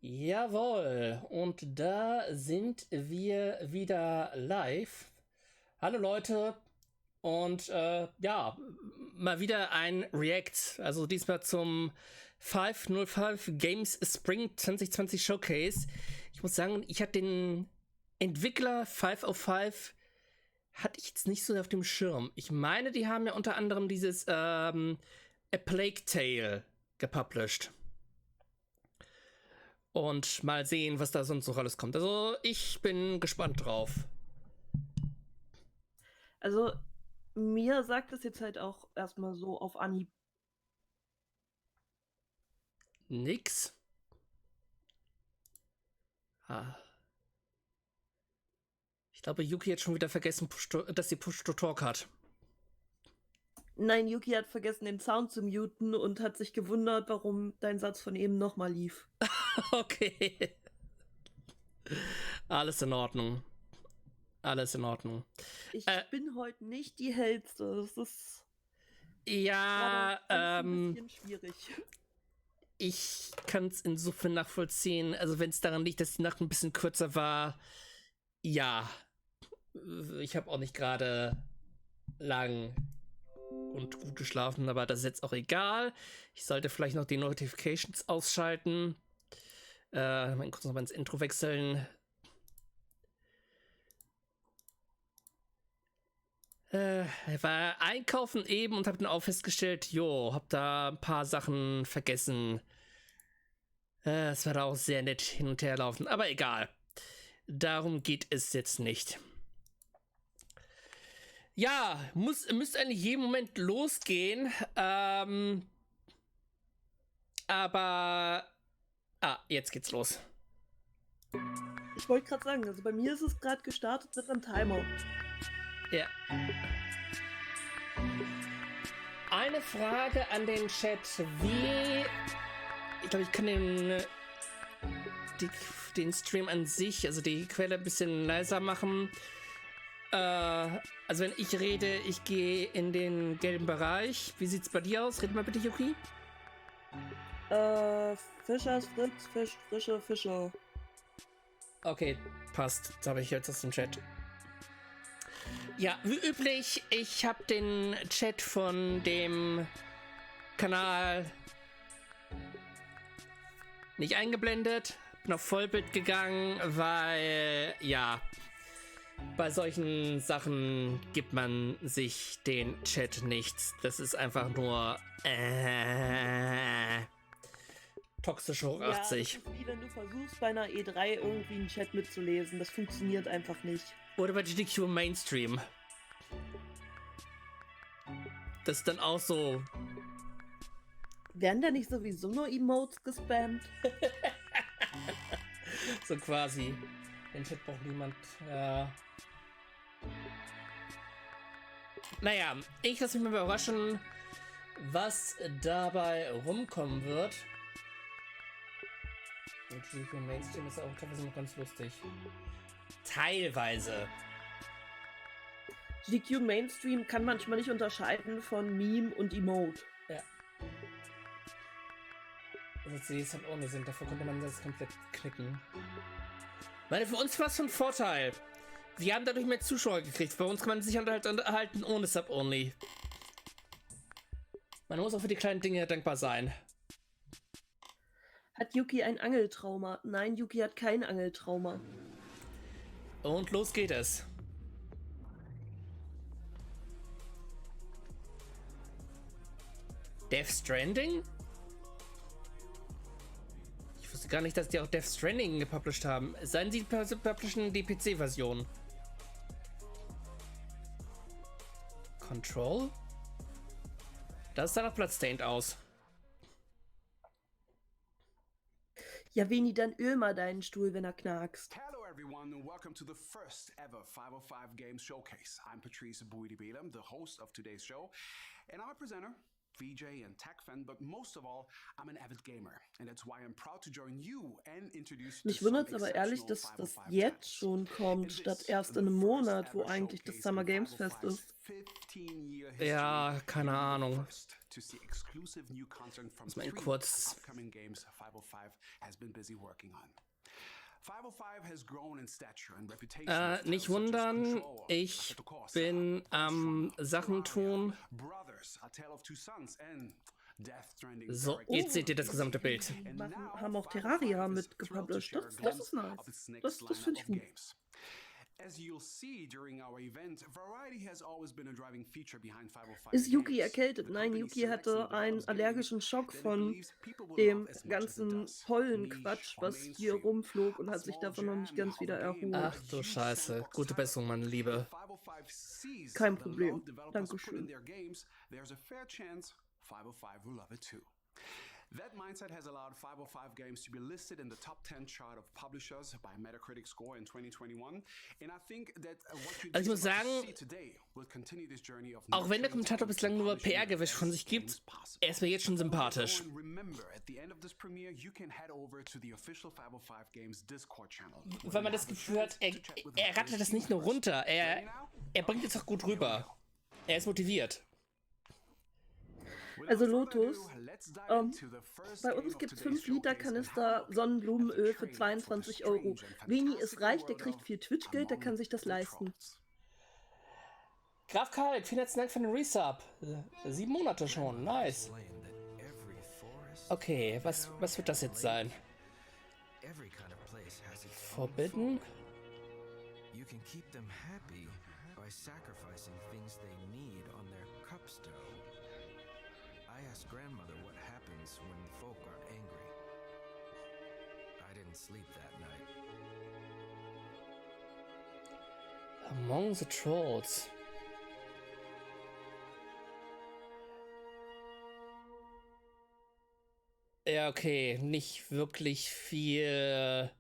Jawohl, und da sind wir wieder live. Hallo Leute, und ja, mal wieder ein React, also diesmal zum 505 Games Spring 2020 Showcase. Ich muss sagen, ich hatte den Entwickler 505 hatte ich jetzt nicht so auf dem Schirm. Ich meine, die haben ja unter anderem dieses A Plague Tale gepublished. Und mal sehen, was da sonst noch alles kommt. Also, ich bin gespannt drauf. Also, mir sagt es jetzt halt auch erstmal so auf Anhieb Nix. Ich glaube, Yuki hat schon wieder vergessen, dass sie Push-to-Talk hat. Nein, Yuki hat vergessen, den Sound zu muten und hat sich gewundert, warum dein Satz von eben nochmal lief. Okay. Alles in Ordnung. Alles in Ordnung. Ich bin heute nicht die Hellste. Das ist ja, ein bisschen schwierig. Ich kann es insofern nachvollziehen. Also, wenn es daran liegt, dass die Nacht ein bisschen kürzer war, ja. Ich habe auch nicht gerade lang und gut geschlafen, aber das ist jetzt auch egal. Ich sollte vielleicht noch die Notifications ausschalten. Mal kurz noch mal ins Intro wechseln. War einkaufen eben und habe dann auch festgestellt, hab da ein paar Sachen vergessen. Es war da auch sehr nett hin und her laufen, aber egal. Darum geht es jetzt nicht. Ja, müsste eigentlich jeden Moment losgehen. Aber jetzt geht's los. Ich wollte gerade sagen, also bei mir ist es gerade gestartet mit einem Timer. Ja. Eine Frage an den Chat. Ich glaube, ich kann den Stream an sich, also die Quelle ein bisschen leiser machen. Also wenn ich rede, ich gehe in den gelben Bereich. Wie sieht's bei dir aus? Red mal bitte, Yuki. Fischers Fritz, Fisch, frische Fische. Okay, passt. Das habe ich jetzt aus dem Chat. Ja, wie üblich, ich habe den Chat von dem Kanal nicht eingeblendet. Bin auf Vollbild gegangen, weil, ja, bei solchen Sachen gibt man sich den Chat nichts. Das ist einfach nur toxisch hoch 80. Ja, das ist wie wenn du versuchst, bei einer E3 irgendwie einen Chat mitzulesen. Das funktioniert einfach nicht. Oder bei GDQ Mainstream. Das ist dann auch so. Werden da nicht sowieso nur Emotes gespammt? So quasi. Den Chat braucht niemand. Ja. Naja, ich lasse mich mal überraschen, was dabei rumkommen wird. Und GDQ Mainstream ist auch teilweise noch ganz lustig. Teilweise. GQ Mainstream kann manchmal nicht unterscheiden von Meme und Emote. Ja. Also die halt ohne sind, davor konnte man das komplett knicken. Weil für uns war es von Vorteil. Wir haben dadurch mehr Zuschauer gekriegt. Bei uns kann man sich halt unterhalten ohne Sub-Only. Man muss auch für die kleinen Dinge dankbar sein. Hat Yuki ein Angeltrauma? Nein, Yuki hat kein Angeltrauma. Und los geht es. Death Stranding? Ich wusste gar nicht, dass die auch Death Stranding gepublished haben. Seien sie publishen die PC-Version. Control? Das sah nach Bloodstained aus. Ja, Veni, dann öl mal deinen Stuhl, wenn er knackst. Hello everyone and welcome to the first ever 505 Games Showcase. I'm Patrice Bouidibelam, the host of today's show, and I'm a presenter, VJ and tech fan, but most of all, I'm an avid gamer, and that's why I'm proud to join you and introduce you Mich wundert es aber ehrlich, dass das jetzt schon kommt, statt erst in einem Monat, wo eigentlich das Summer Games Fest ist. 15-year Ja, keine Ahnung. First to see exclusive new content from Muss mal 3 kurz- upcoming games 505 has been busy working on. 505 has grown in stature and reputation. with Nicht titles such as wundern, Control, ich Assetto Corsa, bin am Force Sachen tun. Brothers, A Tale of Two Sons and Death Stranding. So, Direct jetzt seht ihr das gesamte Bild. Die And machen, now haben auch 505 Terraria is mit thrilled to gepublished. share a Das ist glimpse nice. of its next Das finde lineup ich of gut. games. As you'll see during our event, variety has always been a driving feature behind 505 Ist Yuki games. erkältet? The Nein, company Yuki selects and hatte einen develops games allergischen Schock that it von believes people will dem love as much as it ganzen does. Pollenquatsch, Niche or was hier mainstream. rumflog und A hat sich small davon noch nicht jam ganz of wieder a game erholt. Ach du Scheiße. Gute Besserung, meine Liebe. 505 sees Kein the Problem. love developers put Dankeschön. in their games, there's a fair chance 505 will love it too. That mindset has allowed 505 games to be listed in the top 10 chart of publishers by Metacritic score in 2021. And I think that what you Also ich muss sagen, today will continue this journey of auch wenn der nurturing Kommentator talent bislang and nur publishing the PR-Gewäsch von best sich gibt, games possible. er ist mir jetzt schon sympathisch. And remember, at the end of this premiere, you can head over to the official 505 Games Discord channel. Weil man das Gefühl hat, er rattert das nicht nur runter, er bringt es auch gut rüber. Er ist motiviert. Also Lotus, bei uns gibt es 5 Liter Kanister Sonnenblumenöl für 22 Euro. Veni ist reich, der kriegt viel Twitch-Geld, der kann sich das leisten. Graf Karl, vielen herzlichen Dank für den Resub. 7 Monate schon, nice. Okay, was wird das jetzt sein? Forbidden? You can keep them happy by sacrificing things they need on their cupstone. I asked grandmother what happens when the folk are angry. I didn't sleep that night. Among the Trolls. Ja, okay, nicht wirklich viel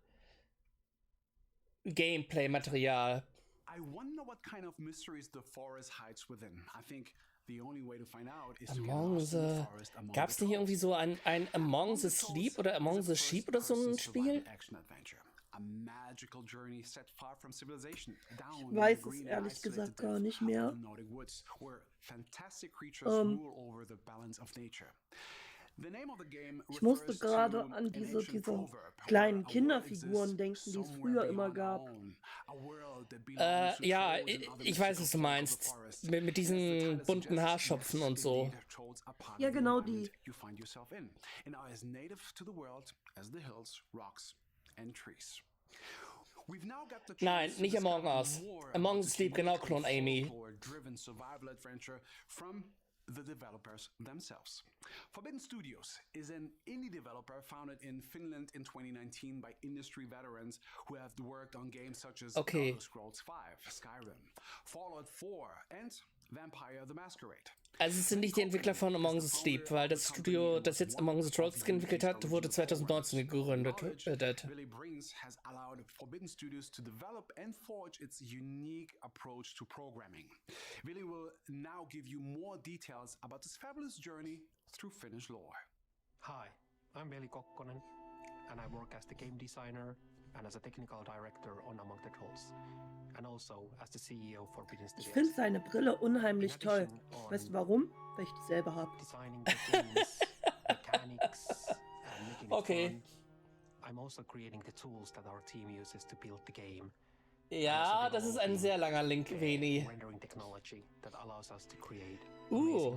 Gameplay-Material. I wonder what kind of mysteries the forest hides within. I think the only way to find out is to get Among lost in the the... forest among Gab es the nicht trolls. irgendwie so ein Among the Sleep oder Among the Sheep oder so ein Spiel? Action-adventure. A magical journey set far from civilization. Down Ich weiß in the es green and ehrlich isolated gesagt gar depths nicht of mehr. the Nordic woods, where fantastic creatures rule over the balance of nature. The name of the game Ich musste refers gerade to an an diese ancient proverb, kleinen where a world Kinderfiguren exists denken, die es somewhere früher immer beyond gab. our own. A world that belongs to Ja, trolls and other ich weiß, was du mystical folk of the meinst. forest. Mit As the diesen title bunten suggests, Haarschopfen yes, und so. indeed, trolls are part Ja, of the genau environment die. you find yourself in, and are as native to the world as the hills, rocks, and trees. We've now got the Nein, chance to nicht Among discover Us. more Among about the this Sleep, genau, unique Klon Amy. folklore-driven survival adventure from the developers themselves. Forbidden Studios is an indie developer founded in Finland in 2019 by industry veterans who have worked on games such as Okay. Elder Scrolls V, Skyrim, Fallout 4 and Vampire the Masquerade. Also es sind nicht die Entwickler von Among the Sleep, weil das Studio, das jetzt Among the Trolls entwickelt hat, wurde 2019 gegründet. Billy Brings has allowed Forbidden Studios to develop and forge its unique approach to programming. Billy will now give you more details about this fabulous journey through Finnish lore. Hi, I'm Veli Kokkonen, and I work as the game designer and as a technical director on Among the Trolls, and also as the CEO of Forbidden Ich Studios. finde seine Brille unheimlich toll. Weißt du warum? Weil ich dieselbe habe. Designing the game's mechanics and making it Okay. fun. I'm also creating the tools that our team uses to build the game. Ja, das ist ein sehr langer Link, Veni. Rendering technology that allows us to create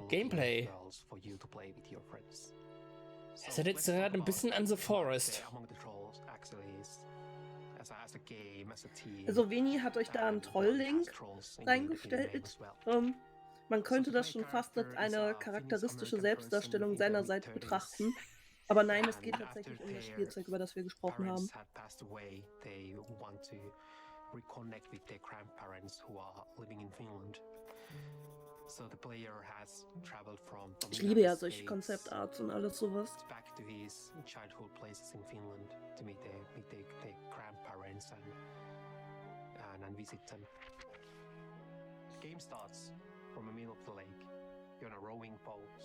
Gameplay. worlds for you to play with your friends. Es hat jetzt gerade ein bisschen an The Forest. Among the Trolls actually is as a game, as a team. Also Veni hat euch da einen Troll-Link reingestellt. Man könnte das schon fast als eine charakteristische Selbstdarstellung seinerseits betrachten. Aber nein, es geht tatsächlich um das Spielzeug, über das wir gesprochen haben. Had passed away. They want to reconnect with their grandparents who are living in Finland. So the player has traveled from Ich liebe ja solche Concept-Arts und alles sowas. back to his childhood places in Finland to meet their grandparents and visit them. The game starts from the middle of the lake. You're on a rowing boat.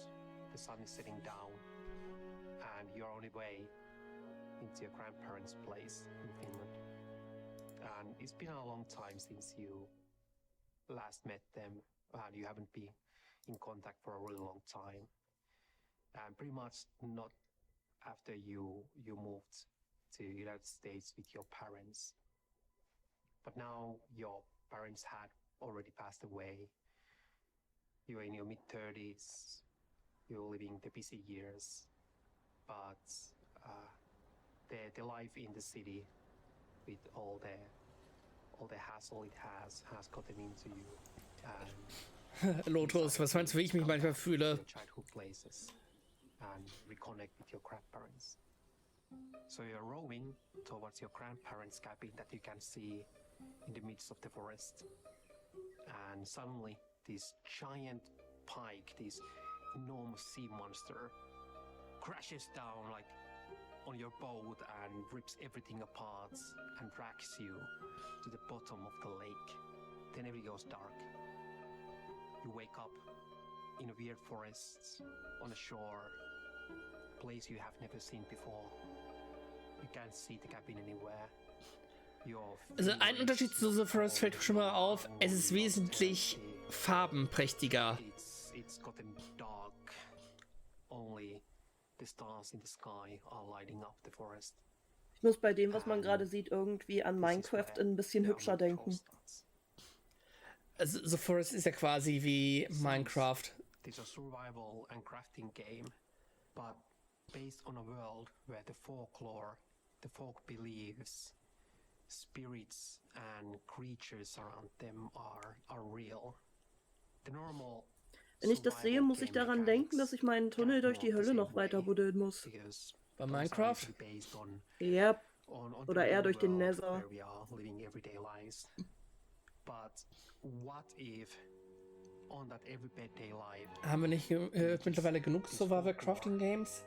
The sun is setting down, and you're on your way into your grandparents' place in Finland. And it's been a long time since you last met them. and you haven't been in contact for a really long time. And pretty much not after you moved to United States with your parents. But now your parents had already passed away. You're in your mid-30s. You're living the busy years. But the life in the city with all the hassle it has gotten into you. And Lotus, was meinst du, wie ich mich manchmal fühle? your childhood places and reconnect with your grandparents. So you're rowing towards your grandparents' cabin that you can see in the midst of the forest. And suddenly this giant pike, this enormous sea monster, crashes down like on your boat and rips everything apart and drags you to the bottom of the lake. Then everything goes dark. You wake up in a weird forest on a shore, place you have never seen before. You can't see the cabin anywhere. Also ein Unterschied zu The Forest fällt schon mal auf, es ist wesentlich farbenprächtiger. It's gotten dark. Only the stars in the sky are lighting up the forest. Ich muss bei dem, was man gerade sieht, irgendwie an Minecraft ein bisschen hübscher denken. Also The Forest ist ja quasi wie Minecraft. It's a survival and crafting game, but based on a world where the folklore, the folk beliefs, spirits and creatures around them are real. The normal Wenn ich das sehe, muss ich daran denken, dass ich meinen Tunnel durch die Hölle noch weiter buddeln muss. Bei Minecraft? Ja, oder eher durch den Nether. Haben wir nicht mittlerweile genug Survival Crafting Games?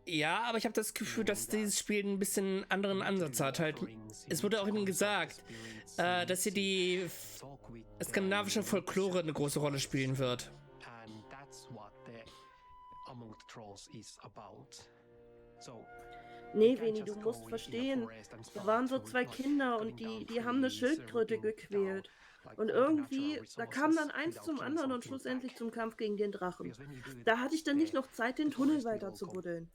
Ja, aber ich habe das Gefühl, dass dieses Spiel ein bisschen anderen Ansatz hat. Halt, es wurde auch eben gesagt, dass hier die skandinavische Folklore eine große Rolle spielen wird. Nee, Veni, du musst verstehen, da waren so zwei Kinder und die haben eine Schildkröte gequält. Und irgendwie, da kam dann eins zum anderen und schlussendlich zum Kampf gegen den Drachen. Da hatte ich dann nicht noch Zeit, den Tunnel weiter zu buddeln.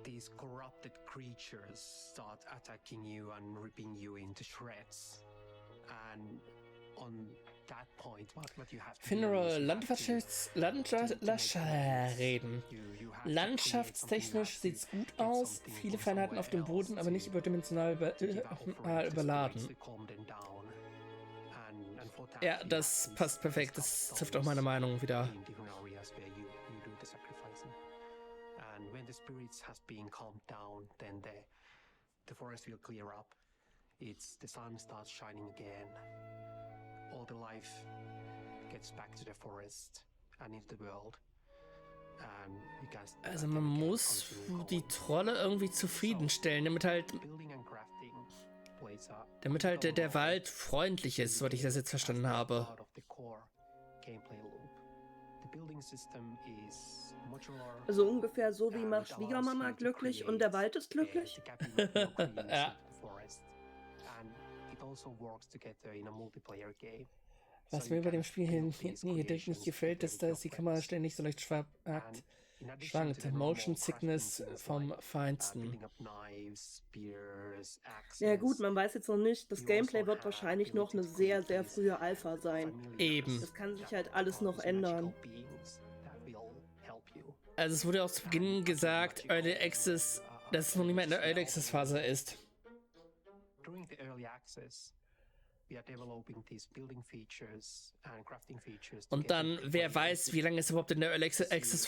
These corrupted creatures start attacking you and ripping you into shreds. And on that point, what you have to Funeral, Landschaftstechnisch sieht's gut aus. Viele Feinheiten auf dem Boden, aber nicht überdimensional überladen. Ja, das passt perfekt. Das trifft auch meine Meinung wieder. And when the spirits has been calmed down, then the forest will clear up. The sun starts shining again. All the life gets back to the forest and into the world. And you can Also man muss die Trolle irgendwie zufriedenstellen, damit halt der Wald freundlich ist, soweit ich das jetzt verstanden habe. Also ungefähr so wie macht Schwiegermama glücklich und der Wald ist glücklich? Ja. Was mir bei dem Spiel hier nicht gefällt, ist, dass die Kamera ständig so leicht schwankt. Motion Sickness vom Feinsten. Ja gut, man weiß jetzt noch nicht, das Gameplay wird wahrscheinlich noch eine sehr, sehr frühe Alpha sein. Eben. Das kann sich halt alles noch ändern. Also es wurde auch zu Beginn gesagt, Early Access, dass es noch nicht mehr in der Early Access Phase ist. Und dann, wer weiß, wie lange es überhaupt in der Early Access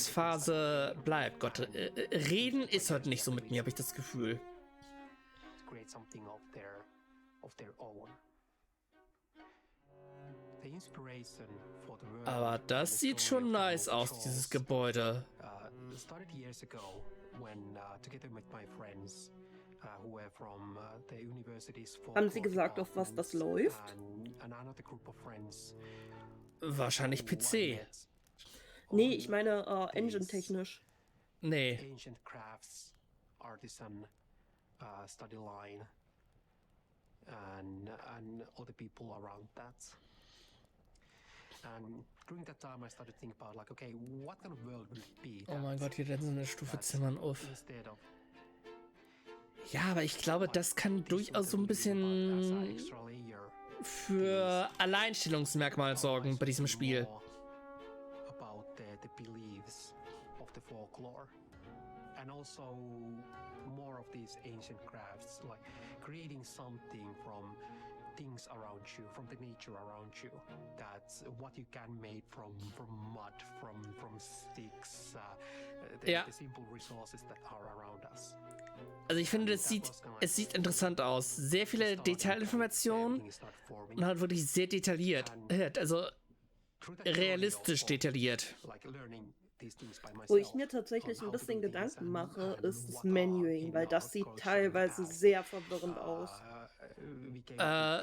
Phase bleibt. Gott, reden ist heute nicht so mit mir, habe ich das Gefühl. Aber das sieht schon nice aus, dieses Gebäude. Haben Sie gesagt, auf was das läuft? Wahrscheinlich PC. Nee, ich meine engine-technisch. Nee. and other people around that. And during that time I started to think about like, okay, what kind of world would it be? Oh mein Gott, hier werden so eine Stufe Zimmern auf. Instead of Ja, aber ich glaube, das kann durchaus so ein bisschen für Alleinstellungsmerkmal sorgen bei diesem Spiel. About the beliefs of the folklore, and also more of these ancient crafts, like creating something from things around you, from the nature around you. That's what you can make from mud, from sticks, the simple resources that are around us. Also ich finde, es sieht interessant aus. Sehr viele Detailinformationen und halt wirklich sehr detailliert. Also realistisch detailliert. Wo ich mir tatsächlich ein bisschen Gedanken mache, ist das Menuing, weil das sieht teilweise sehr verwirrend aus.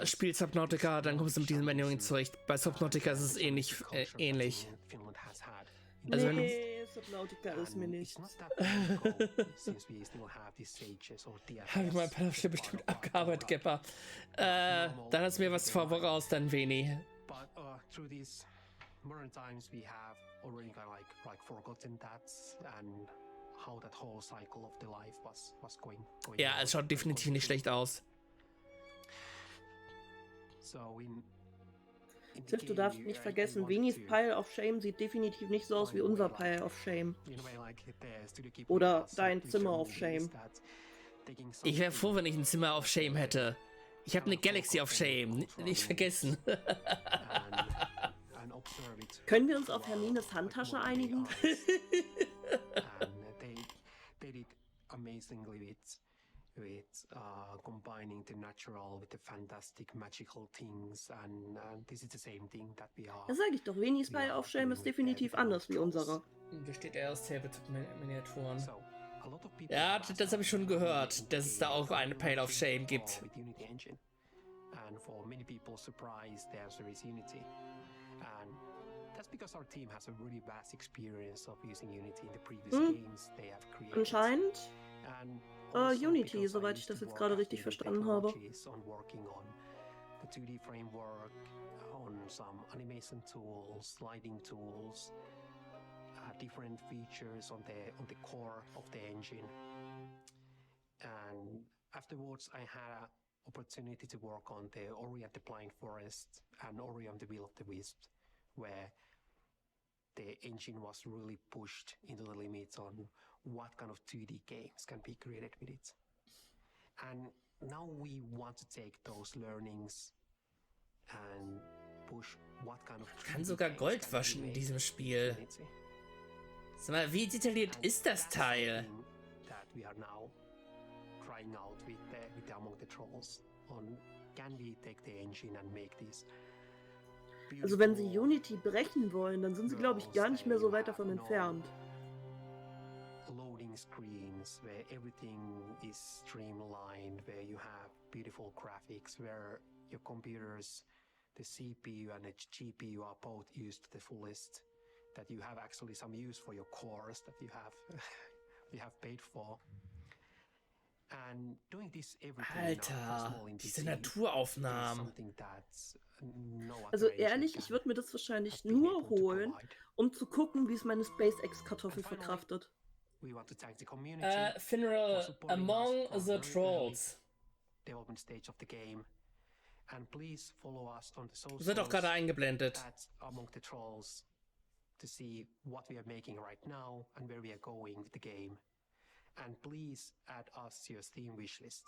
Spiel Subnautica, dann kommst du mit diesem Menuing zurecht. Bei Subnautica ist es ähnlich. Also nee, Subnautica ist mir nichts. Habe ich mein Palafship bestimmt abgearbeitet, Gepper. Dann hast du mir was voraus, dann Veni. Modern times we have already kind of like forgotten that and how that whole cycle of the life was going ja, es schaut definitiv nicht schlecht aus. So Tiff, du darfst nicht vergessen, Venis Pile of Shame sieht definitiv nicht so aus wie unser Pile of Shame. Oder dein Zimmer of Shame. Ich wäre froh, wenn ich ein Zimmer of Shame hätte. Ich habe eine Galaxy of Shame, nicht vergessen. Können wir uns auf Hermines Handtasche einigen? They did amazingly with combining the natural with the fantastic magical things, and this is the same thing that we are. Das sage ich doch, Venis Pile of Shame ist definitiv anders wie unsere. Besteht eher aus Tabletop-Miniaturen. Ja, das habe ich schon gehört, dass es da auch eine Pile of Shame gibt. And for many people, surprise the answer is Unity. And that's because our team has a really vast experience of using Unity in the previous games they have created. Anscheinend Unity, soweit ich das jetzt gerade richtig verstanden habe. On working on the 2D framework, on some animation tools, lighting tools, different features on the core of the engine. And afterwards, I had an opportunity to work on the Ori and the Blind Forest and Ori and the Will of the Wisps, where the engine was really pushed into the limits on what kind of 2D games can be created with it. And now we want to take those learnings and push what kind of. Man kann sogar Gold waschen in diesem Spiel. Sag mal, wie detailliert ist das Teil? That we are now trying out with the Among the Trolls on can we take the engine and make this. Also wenn sie Unity brechen wollen, dann sind sie, glaube ich, gar nicht mehr so weit davon entfernt. Loading screens where everything is streamlined, where you have beautiful graphics, where your computers, the CPU and the GPU are both used to the fullest, that you have actually some use for your cores that you have paid for. And doing this Alter, diese Naturaufnahmen. Also ehrlich, ich würde mir das wahrscheinlich nur holen, um zu gucken, wie es meine SpaceX-Kartoffel verkraftet. Funeral Among the Trolls. Wird auch gerade eingeblendet. Among the Trolls to see what we are making right now and where we are going with the game. And please add us to your Steam wishlist.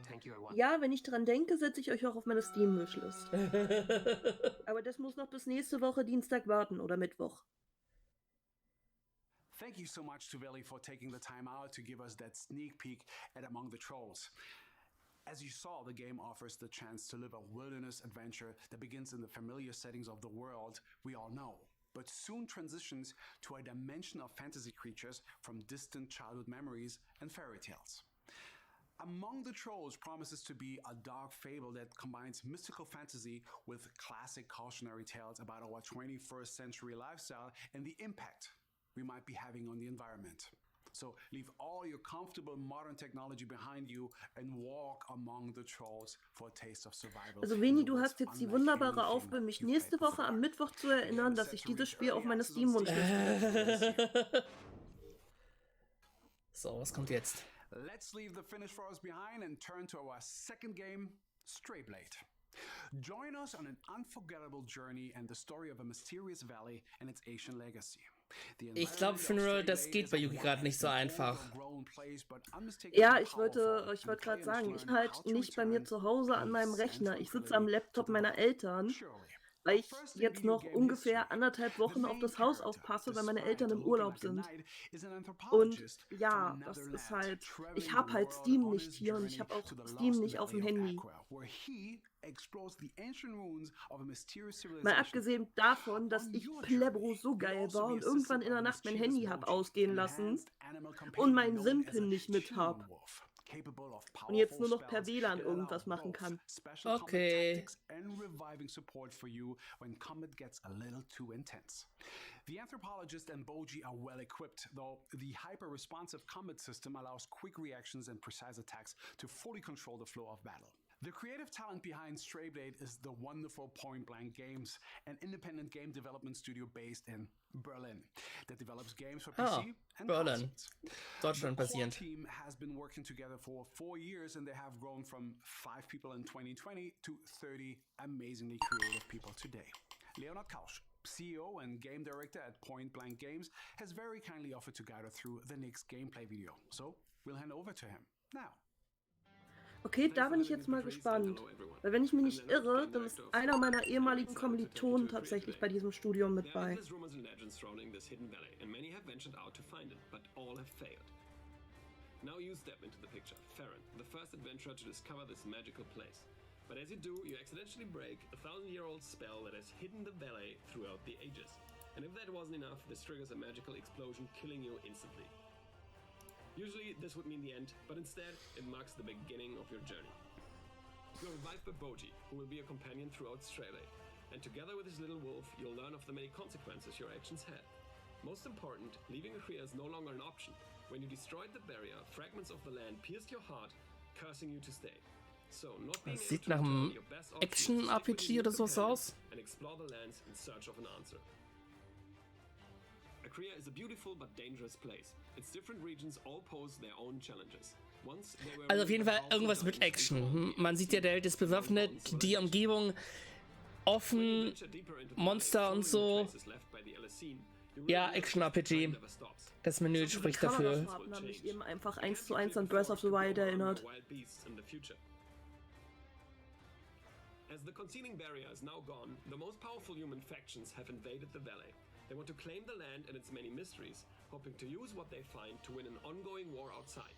Thank you, everyone. Ja, wenn ich dran denke, setze ich euch auch auf meine Steam-Wishlist. Aber das muss noch bis nächste Woche Dienstag warten oder Mittwoch. Thank you so much to Veli for taking the time out to give us that sneak peek at Among the Trolls. As you saw, the game offers the chance to live a wilderness adventure that begins in the familiar settings of the world we all know, but soon transitions to a dimension of fantasy creatures from distant childhood memories and fairy tales. Among the Trolls promises to be a dark fable that combines mystical fantasy with classic cautionary tales about our 21st century lifestyle and the impact we might be having on the environment. So leave all your comfortable modern technology behind you and walk among the trolls for a taste of survival. Also Veni, du hast jetzt die wunderbare Aufgabe, mich nächste Woche am Mittwoch zu erinnern, dass ich dieses Spiel auf meine Steam-Wunschliste setze. So, was kommt jetzt? Let's leave the finished forest behind and turn to our second game, Strayblade. Join us on an unforgettable journey and the story of a mysterious valley and its ancient legacy. Ich glaube, Funeral, das geht bei Yuki gerade nicht so einfach. Ja, ich wollte gerade sagen, ich bin halt nicht bei mir zu Hause an meinem Rechner. Ich sitze am Laptop meiner Eltern, weil ich jetzt noch ungefähr 1,5 Wochen auf das Haus aufpasse, weil meine Eltern im Urlaub sind. Und ja, das ist halt, ich habe halt Steam nicht hier und ich habe auch Steam nicht auf dem Handy. Mal abgesehen davon, dass ich Plebro so geil war und irgendwann in der Nacht mein Handy habe ausgehen lassen und meinen SIM-Pin nicht mit habe. Und jetzt nur noch per WLAN irgendwas machen kann. Okay. The anthropologist and Boji are well equipped, though the hyper-responsive combat system allows quick reactions and precise attacks to fully control the flow of battle. The creative talent behind Strayblade is the wonderful Point Blank Games, an independent game development studio based in Berlin that develops games for PC and Berlin. Deutschland The core basierend. team has been working together for 4 years and they have grown from 5 people in 2020 to 30 amazingly creative people today. Leonard Kausch, CEO and game director at Point Blank Games, has very kindly offered to guide us through the next gameplay video. So we'll hand over to him now. Okay, da bin ich jetzt mal gespannt. Weil wenn ich mich nicht irre, dann ist einer meiner ehemaligen Kommilitonen tatsächlich bei diesem Studium mit bei. Now you step into the picture, Farron, the first adventurer to discover this magical place. But as you do, you accidentally break a 1,000-year-old spell that has hidden the valley throughout the ages. And if that wasn't enough, this triggers a magical explosion, killing you instantly. Usually this would mean the end, but instead it marks the beginning of your journey. You're revived by Boji, who will be your companion throughout Strayblade, and together with his little wolf, you'll learn of the many consequences your actions had. Most important, leaving Akria is no longer an option. When you destroyed the barrier, fragments of the land pierced your heart, cursing you to stay. So, not being Das able sieht to nach return einem your best option is Action-RPG quickly oder leave sowas the aus. and explore the lands in search of an answer. Akria is a beautiful but dangerous place. Its different regions all pose their own challenges. Once they were Also auf jeden Fall powerful irgendwas mit giants Action. and Man sieht ja, der Held ist bewaffnet, die Umgebung offen, Monster und so. Ja, Action-RPG. Das Menü spricht dafür. Kamerafahrten haben mich eben einfach 1:1 an Breath of the Wild erinnert. As the concealing barrier is now gone, the most powerful human factions have invaded the valley. They want to claim the land and its many mysteries, hoping to use what they find to win an ongoing war outside.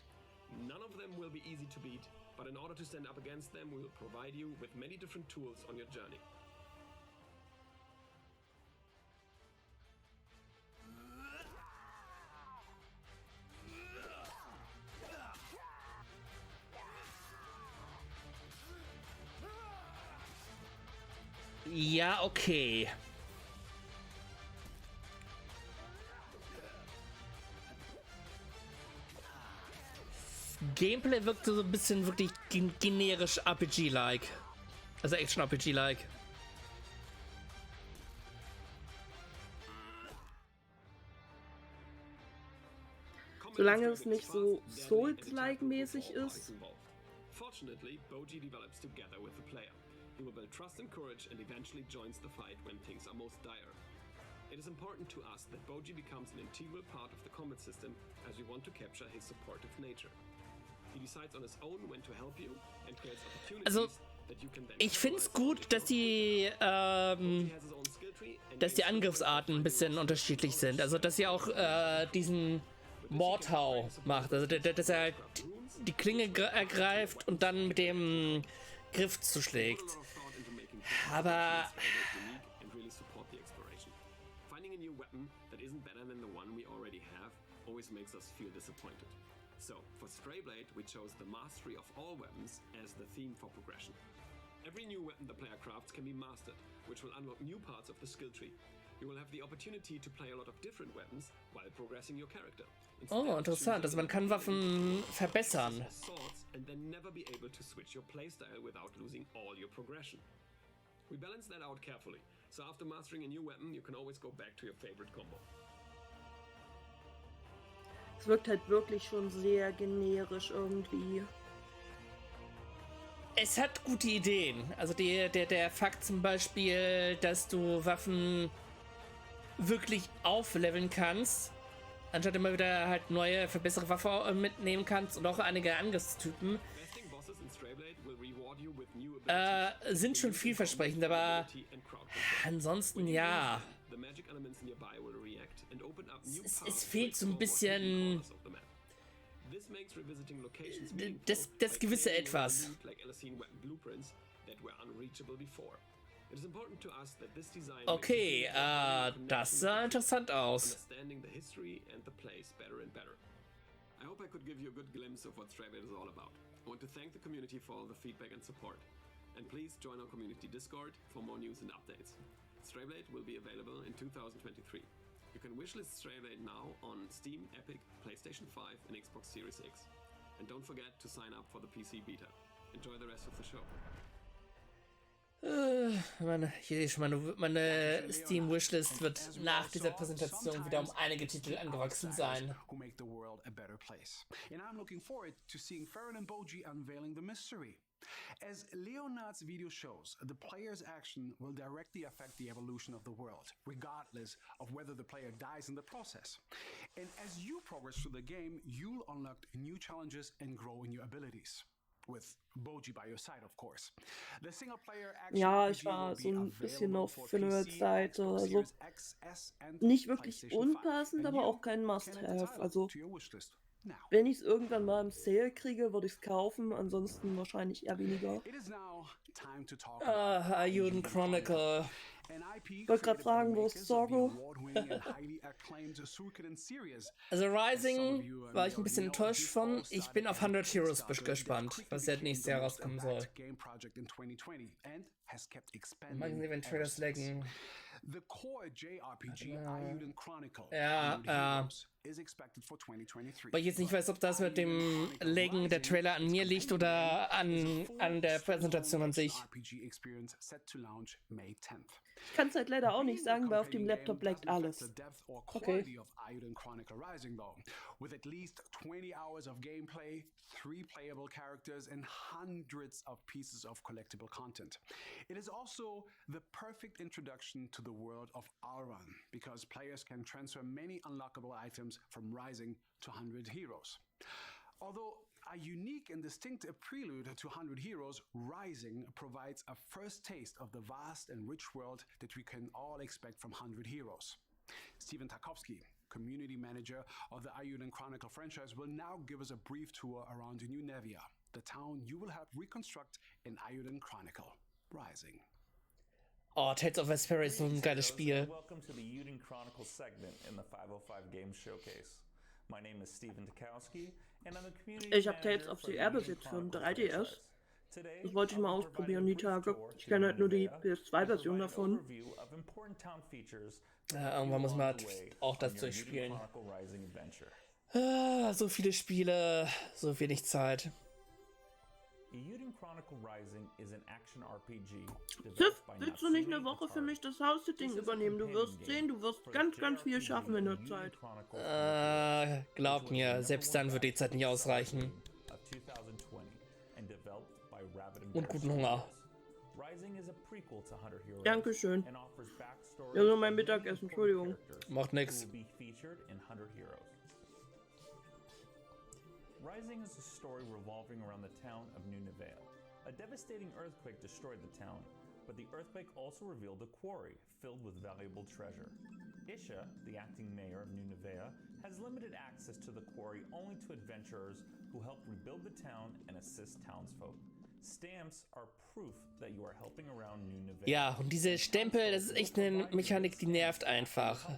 None of them will be easy to beat, but in order to stand up against them, we will provide you with many different tools on your journey. Ja, okay. Gameplay wirkte so ein bisschen wirklich generisch RPG-like. Also Action-RPG-like. Solange es nicht so Souls-like-mäßig ist. Fortunately, Boji develops together with the player. He will build trust and courage and eventually joins the fight when things are most dire. It is important to us that Boji becomes an integral part of the combat system as we want to capture his supportive nature. He decides on his own when to help you and creates opportunities Also, that you can then ich find's gut, dass die Angriffsarten ein bisschen unterschiedlich sind. Also, dass sie auch diesen Mordhau macht. Also, dass er halt die Klinge ergreift und dann mit dem Griff zuschlägt. Aber finding a new weapon that isn't better than the one we already have always makes us feel disappointed. So, for Strayblade, we chose the mastery of all weapons as the theme for progression. Every new weapon the player crafts can be mastered, which will unlock new parts of the skill tree. You will have the opportunity to play a lot of different weapons while progressing your character. Oh, interessant. Also man kann Waffen verbessern. And then never be able to switch your playstyle without losing all your progression. We balance that out carefully, so after mastering a new weapon, you can always go back to your favorite combo. Es wirkt halt wirklich schon sehr generisch irgendwie. Es hat gute Ideen. Also der Fakt zum Beispiel, dass du Waffen wirklich aufleveln kannst, anstatt immer wieder halt neue, verbesserte Waffen mitnehmen kannst und auch einige Angriffstypen, sind schon vielversprechend, aber ansonsten ja. Es fehlt so ein bisschen das gewisse Etwas. Okay, das sah interessant aus. I hope I could give you a good glimpse of what Stray-Blade is all about. I want to thank the community for all the feedback and support. And please join our community Discord for more news and updates. Stray-Blade will be available in 2023. You can wishlist Stray-Blade now on Steam, Epic, PlayStation 5 and Xbox Series X. And don't forget to sign up for the PC beta. Enjoy the rest of the show. Meine Steam-Wishlist wird nach dieser Präsentation wieder um einige Titel angewachsen sein. Who make the world a better place. And I'm looking forward to seeing Farron and Boji unveiling the mystery. As Leonard's video shows, the player's action will directly affect the evolution of the world, regardless of whether the player dies in the process. And as you progress through the game, you'll unlock new challenges and grow in your abilities. With Boji by your side, of course. The single player action Ja, ich war so ein bisschen auf Nerds-Seite, also nicht wirklich unpassend, aber auch kein Must-Have. Also wenn ich es irgendwann mal im Sale kriege, würde ich es kaufen, ansonsten wahrscheinlich eher weniger. Ayuden Chronicle. Ich wollte gerade fragen, wo ist Sorgo? Also Rising war ich ein bisschen enttäuscht von. Ich bin auf 100 Heroes gespannt, was jetzt nächstes Jahr rauskommen soll. Manchen Event Trailers laggen. The core JRPG Ayuden Chronicle is expected for 2023. Weil ich jetzt nicht weiß, ob das mit dem Laggen der Trailer an mir liegt oder an der Präsentation an sich. Ich kann es halt leider auch nicht sagen, weil auf dem Laptop laggt alles. Okay. With at least 20 hours of gameplay, 3 playable characters, and hundreds of pieces of collectible content. It is also the perfect introduction to the world of Auron, because players can transfer many unlockable items from Rising to 100 Heroes. Although a unique and distinct prelude to 100 Heroes, Rising provides a first taste of the vast and rich world that we can all expect from 100 Heroes. Steven Tarkovsky, community manager of the Ayuden Chronicle franchise, will now give us a brief tour around New Nevia, the town you will help reconstruct in Ayuden Chronicle Rising. Oh, Tales of Vesperia ist so ein geiles Spiel. Welcome to the Ayuden Chronicle segment in the 505 Games Showcase. My name is Steven Tarkovsky and I'm a community Ich habe Tales of the Air besitzt für ein 3DS. Das wollte ich mal ausprobieren die Tage. Ich kenne halt nur die PS2-Version davon. Ja, irgendwann muss man halt auch das durchspielen. So viele Spiele, so wenig Zeit. Tiff, willst du nicht eine Woche für mich das House-Sitting übernehmen? Du wirst sehen, du wirst ganz, ganz viel schaffen in der Zeit. Glaub mir, selbst dann wird die Zeit nicht ausreichen. Und guten Hunger. Dankeschön. Ja, so mein Mittagessen, Entschuldigung. Macht nix. Rising is a story revolving around the town of New Nevea. A devastating earthquake destroyed the town, but the earthquake also revealed a quarry filled with valuable treasure. Isha, the acting mayor of New Nevea, has limited access to the quarry only to adventurers who help rebuild the town and assist townsfolk. Stamps are proof that you are helping around New Nevea. Ja, und diese Stempel, das ist echt eine Mechanik, die nervt einfach.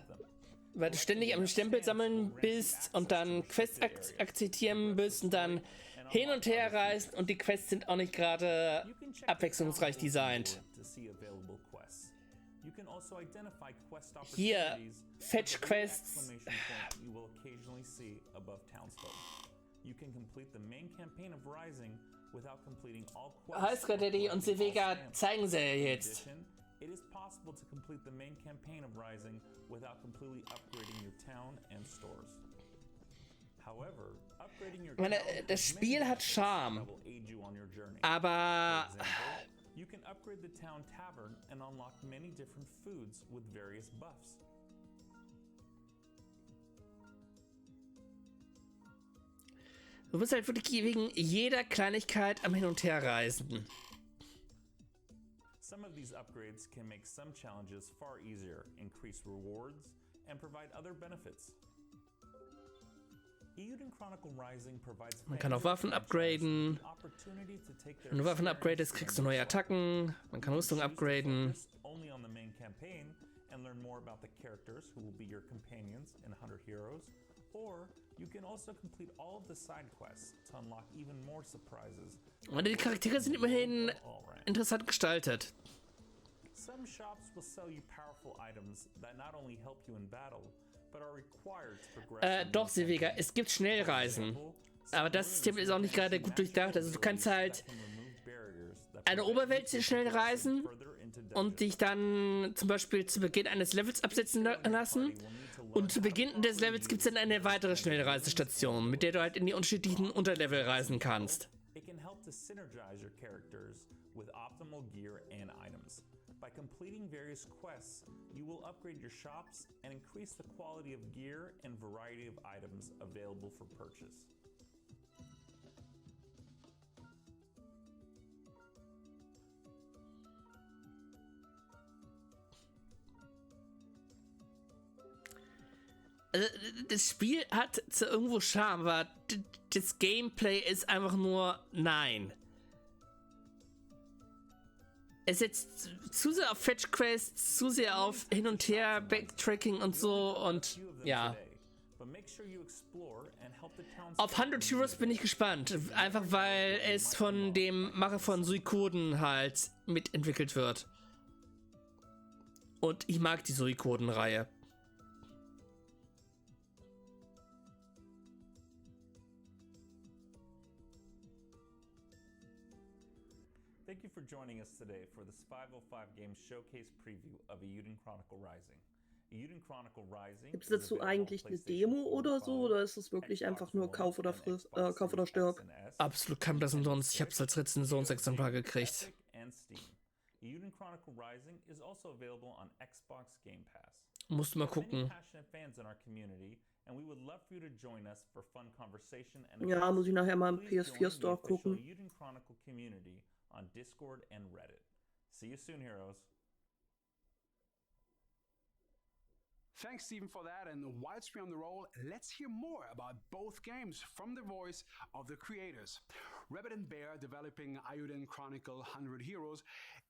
Weil du ständig am Stempel sammeln bist und dann Quests akzeptieren bist und dann hin und her reist und die Quests sind auch nicht gerade abwechslungsreich designt. also identify quest Hier, opportunities Fetch with the Quests. exclamation point you will occasionally see above townsfolk. You can complete the main campaign of Rising without completing all quests. Heißger Daddy und Sevega zeigen sie ja In jetzt. addition, it is possible to complete the main campaign of Rising without completely upgrading your town and stores. However, upgrading your Ich meine, town das has many Spiel hat benefits Charme, that will aid you on your journey. aber For example, you can upgrade the town tavern and unlock many different foods with various buffs. du bist halt wirklich wegen jeder Kleinigkeit am Hin- und Herreisen. Some of these upgrades can make some challenges far easier, increase rewards, and provide other benefits. Eiyuden Chronicle Rising provides Man kann auch Waffen upgraden. Wenn du Waffen upgradest, kriegst du neue Attacken. Man kann Rüstung upgraden. Only on the main campaign and learn more about the characters who will be your companions in 100 Heroes, or you can also complete all of the side quests to unlock even more surprises. Und die Charaktere sind immerhin interessant gestaltet. Some shops will sell you powerful items that not only help you in battle, but are required to progress. Doch, Sevega, es gibt Schnellreisen. Aber das System ist auch nicht gerade gut durchdacht. Also du kannst halt eine Oberwelt schnell reisen und dich dann zum Beispiel zu Beginn eines Levels absetzen lassen. Und zu Beginn des Levels gibt es dann eine weitere Schnellreisestation, mit der du halt in die unterschiedlichen Unterlevel reisen kannst. It can help to synergize your characters with optimal gear and items. By completing various quests, you will upgrade your shops and increase the quality of gear and variety of items available for purchase. Also, das Spiel hat zwar irgendwo Charme, aber das Gameplay ist einfach nur nein. Es setzt zu sehr auf Fetch Quests, zu sehr auf Hin und Her, Backtracking und so und ja. Auf 100 Heroes bin ich gespannt, einfach weil es von dem Macher von Suikoden halt mitentwickelt wird. Und ich mag die Suikoden-Reihe. Thank you for joining us today for this 505 Games Showcase Preview of Eiyuden Chronicle Rising. Eiyuden Chronicle Rising. Gibt es dazu eigentlich eine Demo oder so, oder ist es wirklich einfach nur Kauf oder stirb? Absolut kein Blass umsonst. Ich habe es als Rezensionsexemplar gekriegt. Eiyuden Chronicle Rising is also available on Xbox Game Pass. Musst du mal gucken. Ja, muss ich nachher mal im PS4 Store gucken. Eiyuden Chronicle Community on Discord and Reddit. See you soon, heroes. Thanks, Stephen, for that. And whilst we're on the roll, let's hear more about both games from the voice of the creators. Rabbit and Bear, developing Eiyuden Chronicle 100 Heroes,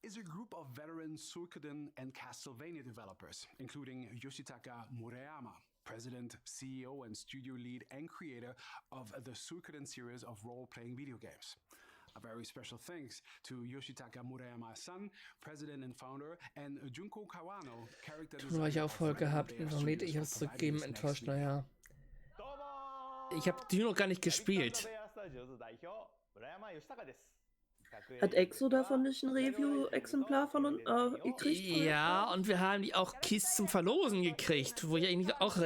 is a group of veteran Suikoden and Castlevania developers, including Yoshitaka Murayama, president, CEO, and studio lead and creator of the Suikoden series of role-playing video games. A very special thanks to Yoshitaka Murayama's son, president and founder, and Junko Kawano, character designer. Weil ich auch voll gehabt, warum lädt ich es zurückgeben? Enttäuscht, naja. Ich habe die noch gar nicht gespielt. Hat Exo davon nicht ein Review-Exemplar von gekriegt? Ja, und wir haben die auch Keys zum Verlosen gekriegt, wo ich eigentlich auch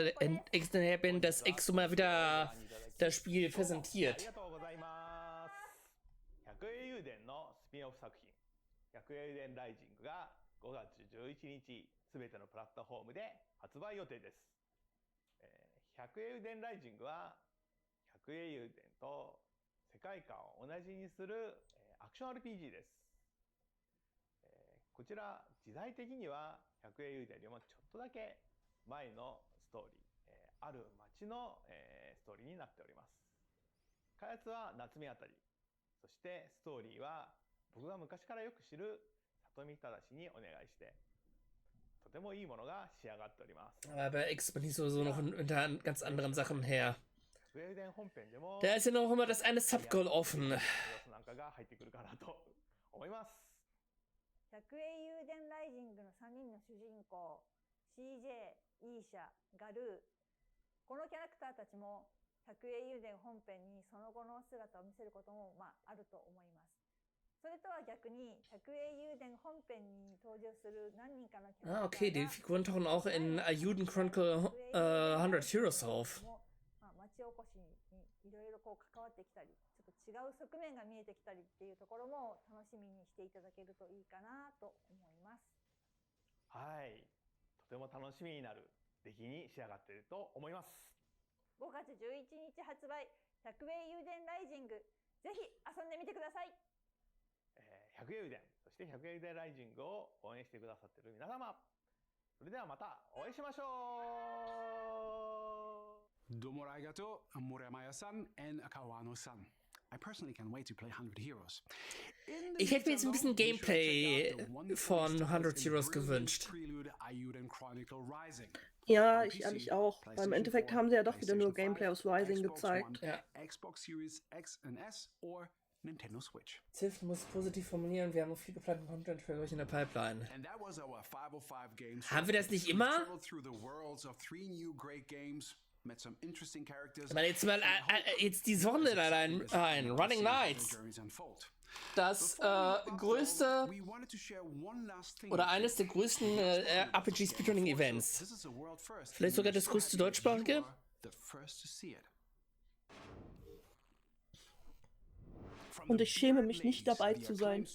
extra her bin, dass Exo mal wieder das Spiel präsentiert. 百英雄伝のスピンオフ作品百英雄伝ライジングが5月11日すべてのプラットフォームで発売予定です。百英雄伝ライジングは百英雄伝と世界観を同じにするアクション RPG です。こちら時代的には百英雄伝よりもちょっとだけ前のストーリー、ある町のストーリーになっております。開発は夏目あたり。そしてストーリーは僕が昔からよく知る里見正にお願いしてとてもいいものが仕上がっております。Aber X bin ich sowieso noch unter ganz anderen Sachen her. Da ist ja noch immer das eine Subgoal offen. なんかが入ってくるかなと思います。100英雄伝ライジングの3人の主人公 CJ、イーシャ、ガルー、このキャラクターたちも100英雄伝本編にその後の姿を見せることもあると思います。それとは逆に100英雄伝本編に登場する何人かのキャラクターが okay, die Figuren tauchen auch in Ayuden Chronicle 100 Heroes auf. 町おこしにいろいろこう関わってきたり、ちょっと違う側面が見えてきたりっていうところも楽しみにしていただけるといいかなと思います。はい、とても楽しみになる出来に仕上がっていると思います。5月11日発売、100英雄伝ライジング、ぜひ遊んでみてください。100英雄伝、そして100英雄伝ライジングを応援してくださっている皆様、それではまたお会いしましょう。Domo arigato, Muremaya-san and Akawano-san. I personally can't wait to play 100 Heroes. Ich hätte mir jetzt ein bisschen Gameplay von 100 Heroes gewünscht. Ja, ich ehrlich auch. Weil im Endeffekt haben sie ja doch wieder nur Gameplay aus Rising gezeigt. Ja. Xbox Series X and S or Nintendo Switch. Ziff muss positiv formulieren, wir haben noch viel geplanten Content für euch in der Pipeline. Haben wir das nicht immer? Ich meine, jetzt mal jetzt die Sonne da ein Running Nights. Das größte oder eines der größten RPG Speedrunning Events. Vielleicht sogar das größte deutschsprachige. Und ich schäme mich nicht, dabei zu sein.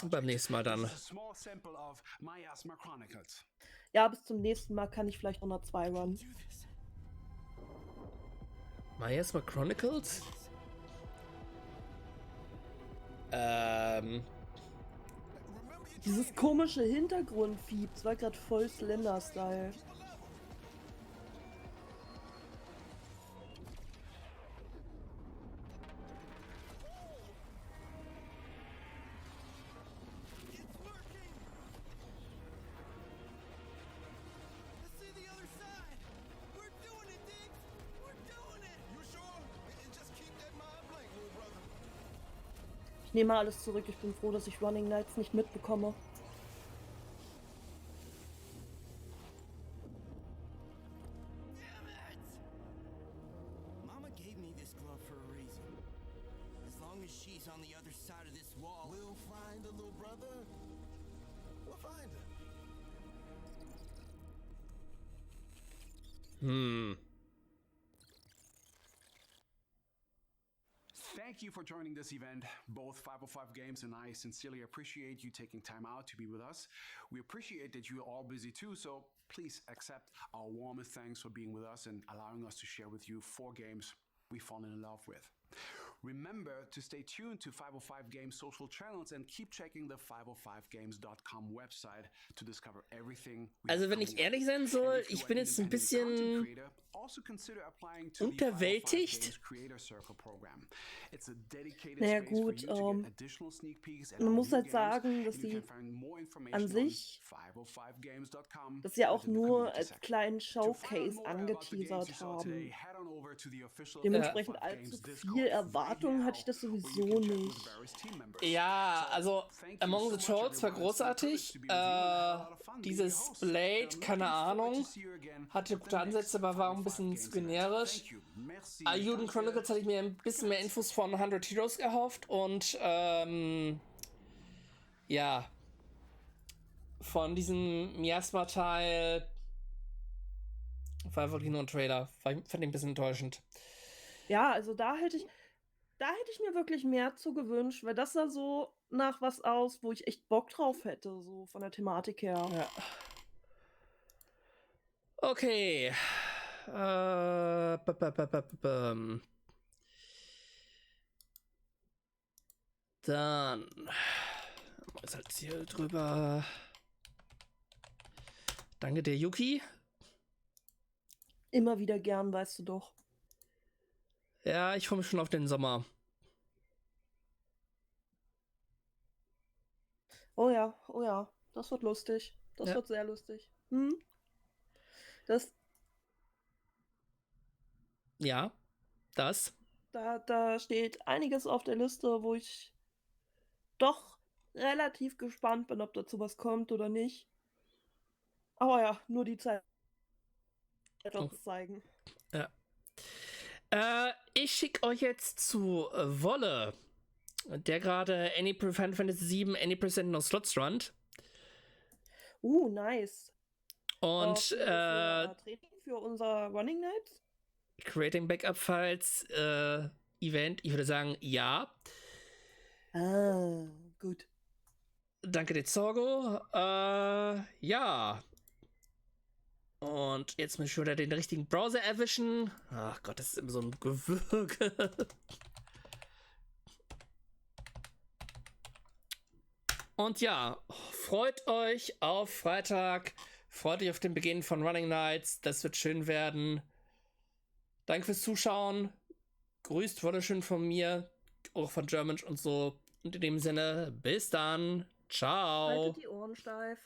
Und beim nächsten Mal dann. Ja, bis zum nächsten Mal kann ich vielleicht 102 runnen. Miasma Chronicles? Dieses komische Hintergrundvieh, das war gerade voll Slender-Style. Ich nehme alles zurück, ich bin froh, dass ich Running Nights nicht mitbekomme. Mama gave me this glove for a reason. As long as she's on the other side of this wall, we'll find a little brother. We'll find her. Thank you for joining this event. Both 505 Games and I sincerely appreciate you taking time out to be with us. We appreciate that you're all busy too, so please accept our warmest thanks for being with us and allowing us to share with you 4 games we've fallen in love with. Remember to stay tuned to 505 Games social channels and keep checking the 505games.com website to discover everything. Also wenn ich ehrlich sein soll, ich bin jetzt ein bisschen unterwältigt. Naja gut, man muss halt sagen, dass sie an sich das ja auch nur als kleinen Showcase angeteasert haben. Dementsprechend allzu viel Erwartungen hatte ich das sowieso nicht. Ja, also Among the Trolls war großartig. Dieses Blade, keine Ahnung, hatte gute Ansätze, aber war auch ein bisschen zu generisch. Ayuden Chronicles hatte ich mir ein bisschen mehr Infos von 100 Heroes erhofft und ja, von diesem Miasma-Teil war wirklich nur ein Trailer. Fand ich ein bisschen enttäuschend. Ja, also da hätte ich mir wirklich mehr zu gewünscht, weil das sah so nach was aus, wo ich echt Bock drauf hätte, so von der Thematik her. Ja. Okay. Dann ist halt hier drüber. Danke der Yuki. Immer wieder gern, weißt du doch. Ja, ich freue mich schon auf den Sommer. Oh ja, das wird lustig. Das wird sehr lustig. Ja, das. Da steht einiges auf der Liste, wo ich doch relativ gespannt bin, ob dazu was kommt oder nicht. Aber ja, nur die Zeit wird uns zeigen. Ja. Ich schicke euch jetzt zu Wolle, der gerade Final Fantasy VII Any% No Slots runnt. Nice. Und für Training für unser Running Night? Creating Backup Files Event, ich würde sagen, ja. Gut. Danke dir, Zorgo. Ja. Und jetzt muss ich wieder den richtigen Browser erwischen. Ach Gott, das ist immer so ein Gewürge. Und ja, freut euch auf Freitag. Freut euch auf den Beginn von Running Nights. Das wird schön werden. Danke fürs Zuschauen. Grüßt wunderschön von mir. Auch von Germench und so. Und in dem Sinne, bis dann. Ciao. Haltet die Ohren steif.